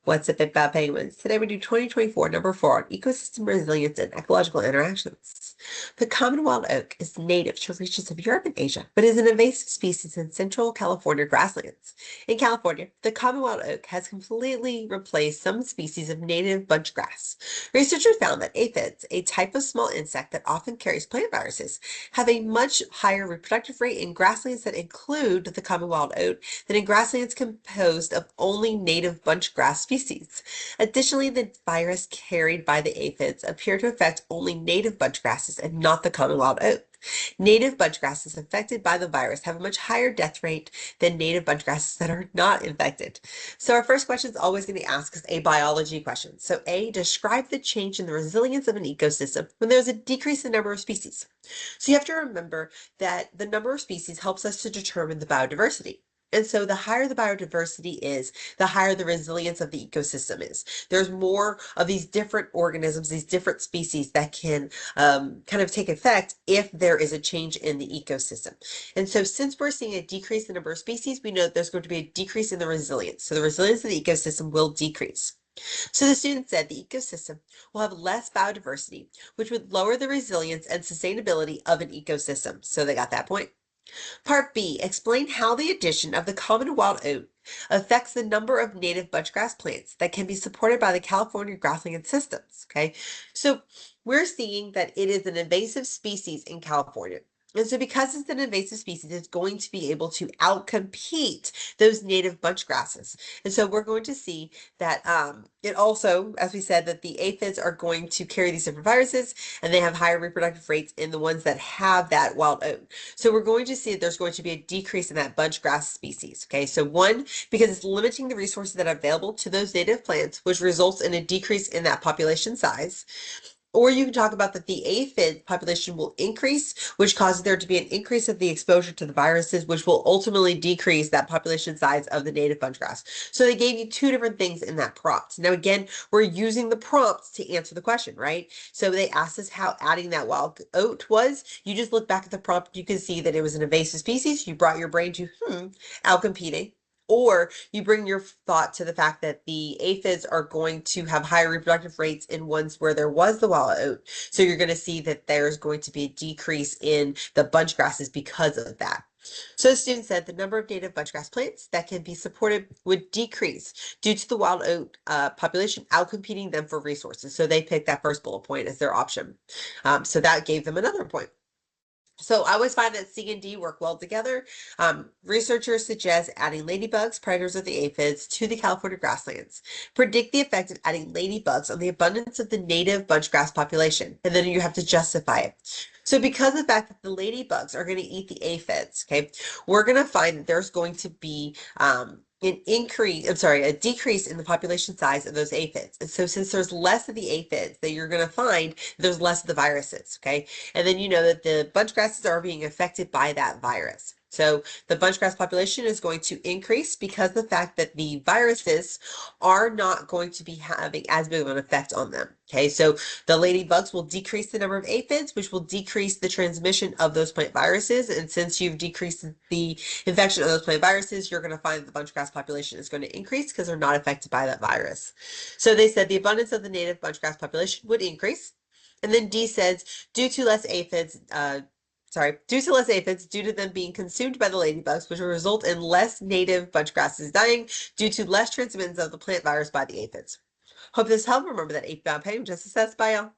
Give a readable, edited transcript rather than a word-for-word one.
What's up, Big Bad Penguins? Today we do 2024, number 4 on ecosystem resilience and ecological interactions. The common wild oak is native to regions of Europe and Asia, but is an invasive species in central California grasslands. In California, the common wild oak has completely replaced some species of native bunch grass. Researchers found that aphids, a type of small insect that often carries plant viruses, have a much higher reproductive rate in grasslands that include the common wild oak than in grasslands composed of only native bunch grass species. Additionally, the virus carried by the aphids appear to affect only native bunch grasses and not the common wild oak. Native bunch grasses affected by the virus have a much higher death rate than native bunch grasses that are not infected. So our first question is always going to ask us a biology question. So A, describe the change in the resilience of an ecosystem when there's a decrease in the number of species. So you have to remember that the number of species helps us to determine the biodiversity. And so the higher the biodiversity is, the higher the resilience of the ecosystem is. There's more of these different organisms, these different species that can kind of take effect if there is a change in the ecosystem. And so since we're seeing a decrease in the number of species, we know that there's going to be a decrease in the resilience. So the resilience of the ecosystem will decrease. So the student said the ecosystem will have less biodiversity, which would lower the resilience and sustainability of an ecosystem. So they got that point. Part B, explain how the addition of the common wild oat affects the number of native bunchgrass plants that can be supported by the California grassland systems. Okay, so we're seeing that it is an invasive species in California. And so because it's an invasive species, it's going to be able to outcompete those native bunch grasses. And so we're going to see that it also, as we said, that the aphids are going to carry these different viruses and they have higher reproductive rates in the ones that have that wild oat. So we're going to see that there's going to be a decrease in that bunch grass species. Okay, so one, because it's limiting the resources that are available to those native plants, which results in a decrease in that population size. Or you can talk about that the aphid population will increase, which causes there to be an increase of the exposure to the viruses, which will ultimately decrease that population size of the native bunch grass. So they gave you two different things in that prompt. Now, again, we're using the prompts to answer the question, right? So they asked us how adding that wild oat was. You just look back at the prompt, you can see that it was an invasive species. You brought your brain to, outcompeting. Or you bring your thought to the fact that the aphids are going to have higher reproductive rates in ones where there was the wild oat. So you're going to see that there's going to be a decrease in the bunch grasses because of that. So the student said the number of native bunchgrass plants that can be supported would decrease due to the wild oat population outcompeting them for resources. So they picked that first bullet point as their option. So that gave them another point. So I always find that C and D work well together. Researchers suggest adding ladybugs, predators of the aphids, to the California grasslands. Predict the effect of adding ladybugs on the abundance of the native bunchgrass population, and then you have to justify it. So because of the fact that the ladybugs are going to eat the aphids, okay, we're going to find that there's going to be a decrease in the population size of those aphids. And so since there's less of the aphids, that you're going to find there's less of the viruses, okay? And then you know that the bunch grasses are being affected by that virus. So the bunchgrass population is going to increase because of the fact that the viruses are not going to be having as big of an effect on them. Okay, so the ladybugs will decrease the number of aphids, which will decrease the transmission of those plant viruses. And since you've decreased the infection of those plant viruses, you're going to find that the bunchgrass population is going to increase because they're not affected by that virus. So they said the abundance of the native bunchgrass population would increase. And then D says, due to less aphids, due to them being consumed by the ladybugs, which will result in less native bunch grasses dying due to less transmittance of the plant virus by the aphids. Hope this helped. Remember that 8-pound pain just assessed by y'all.